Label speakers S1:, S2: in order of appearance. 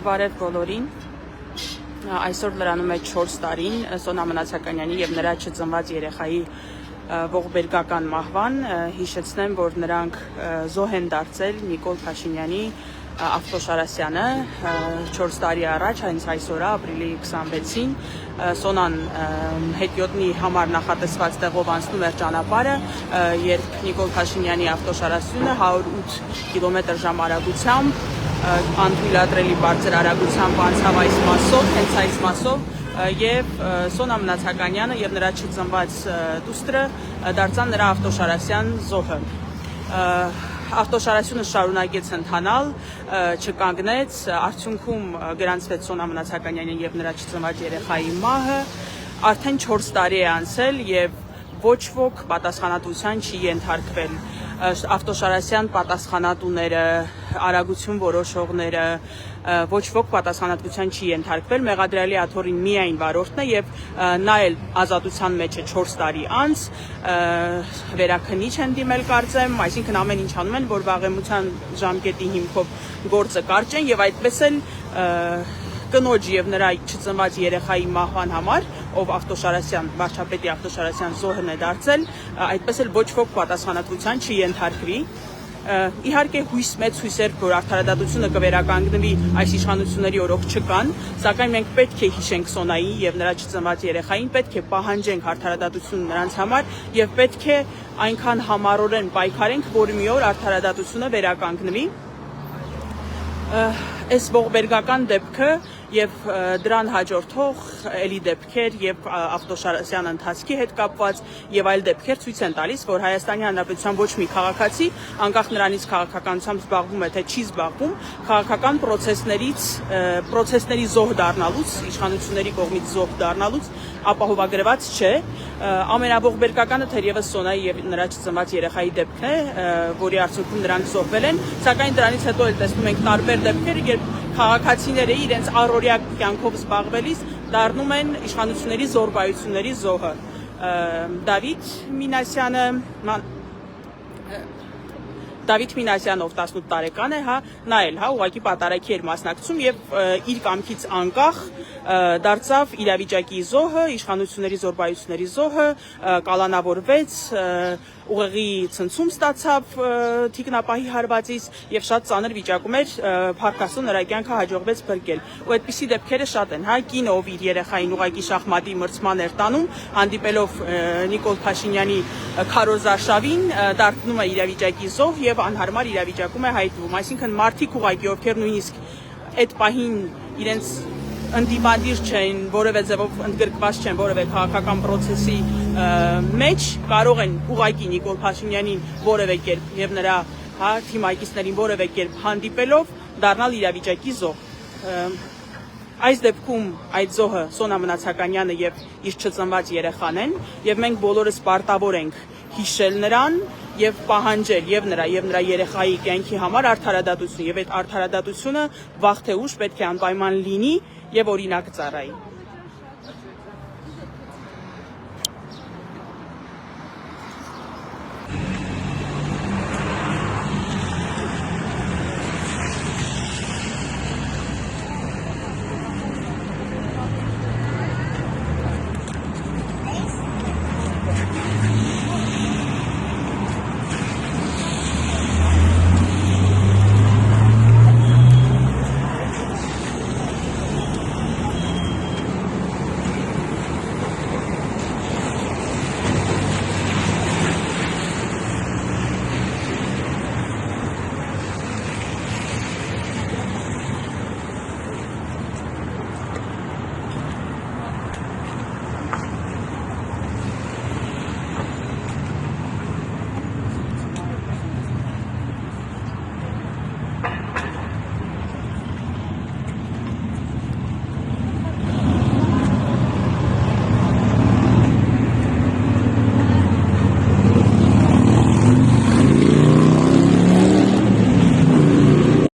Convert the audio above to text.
S1: Բարև բոլորին, այսօր լրանում է 4 տարին Սոնա Մնացականյանի և նրա չծնված երեխայի ողբերգական մահվան, հիշեցնեմ, որ նրանք զոհ են դարձել Նիկոլ Փաշինյանի Ավտոշարասյանը 4 տարի առաջ, հենց այսօր ապրիլի 26-ին Սոնան հետիոտնի համար նախատեսված տեղով անցնում էր ճանապարհը, երբ Նիկոլ Փաշինյանի ավտոշարասյունը 108 կմ/ժ արագությամբ անթույլատրելի բարձր արագությամբ անցավ այս մասով, հենց այս մասով և Սոնա Մնացականյանը և նրա չծնված դուստրը դարձան նրա ավտոշարասյան զոհը։ Ավտոշարասյունը շարունակեց ընթանալ, չկանգնեց, արդյունքում գրանցվեց Սոնա Մնացականյանի և նրա չծնված երեխայի մահը, արդեն 4 տարի է անցել և ոչ ոք պատասխանատվության չի ենթարկվել։ Ավտոշարասյան պատասխանատուները, արագություն որոշողները, ոչ ոք պատասխանատվության չի ենթարկվել, մեղադրյալի աթոռին միայն վարորդն է և նա էլ ազատության մեջ է 4 տարի անց, վերաքննիչ են դիմել կարծեմ, այսինքն ամեն ինչ անում են, որ վաղեմության ժամկետի հիմքով գործը կարճեն և այդպես էլ կնոջ և նրա չծնված երեխայի մահվան համար, ով վարչապետի ավտոշարասյան զոհն է դարձել, այդպես էլ ոչ ոք պատասխանատվության չի ենթարկվի։ Իհարկե մեծ հույսեր, որ արդարադատությունը կվերականգնվի, այս իշխանությունների օրոք չկան, սակայն մենք պետք է հիշենք Սոնայի և նրա չծնված երեխային, պետք է պահանջենք արդարադատություն նրանց համար և պետք է այնքան համառորեն պայքարենք, որ մի օր արդարադատությունը վերականգնվի։ Այս ողբերգական դեպքը և դրան հաջորդող էլի դեպքեր և ավտոշարասյան ընթացքի հետ կապված և այլ դեպքեր ցույց են տալիս, որ Հայաստանի Հանրապետության ոչ մի քաղաքացի, անկախ նրանից քաղաքականությամբ զբաղվում է թե չի զբաղվում, քաղաքական պրոցեսների զոհ դառնալուց, իշխանությունների կողմից զոհ դառնալուց ապահովագրված չէ։ Ամենաողբերգականը թերևս Սոնայի և նրա չծնված երեխայի դեպքն է, որի արդյունքում նրանք զոհվել են, սակայն դրանից հետո էլ տեսնում ենք տարբեր դեպքեր, երբ քաղաքացիները իրենց առօրյա կյանքով զբաղվելիս դառնում են իշխանությունների զոռբայությունների զոհը։ Դավիթ Մինասյանով 18 տարեկան է, նա էլ ուղղակի պատարագի էր մասնակցում և իր կամքից անկախ դարձավ իրավիճակի զոհը, իշխանությունների զոռբայությունների զոհը, կալանավորվեց, ուղեղի ցնցում ստացավ թիկնապահի հարվածից և շատ ծանր վիճակում էր, փառք Աստծո նրա կյանքը հաջողվեց փրկել։ Ու այդպիսի դեպքերը շատ են, կինը, ով իր երեխային ուղղակի շախմատի մրցման էր տանում, հանդիպելով Նիկոլ Փաշինյանի քարոզարշավին, դառնում է իրավիճակի զոհ և անհարմար իրավիճակում է հայտնվում։ Այսինքն մարդիկ ուղղակի, ովքեր նույնիսկ այդ պահին իրենց ընդդիմադիր չեն, որևէ ձևով ընդգրկված չեն որևէ քաղաքական պրոցեսի մեջ, կարող են ուղղակի Նիկոլ Փաշինյանին որևէ կերպ և նրա թիմակիցներին որևէ կերպ հանդիպելով դառնալ իրավիճակի զոհ։ Այս դեպքում այդ զոհը Սոնա Մնացականյանը և իր չծնված երեխան են և մենք բոլորս պարտավոր ենք հիշել նրան և պահանջել և նրա երեխայի կյանքի համար արդարադատություն և այդ արդարադատությունը վաղ թե ուշ պետք է անպայման լինի և օրինակ ծառայի։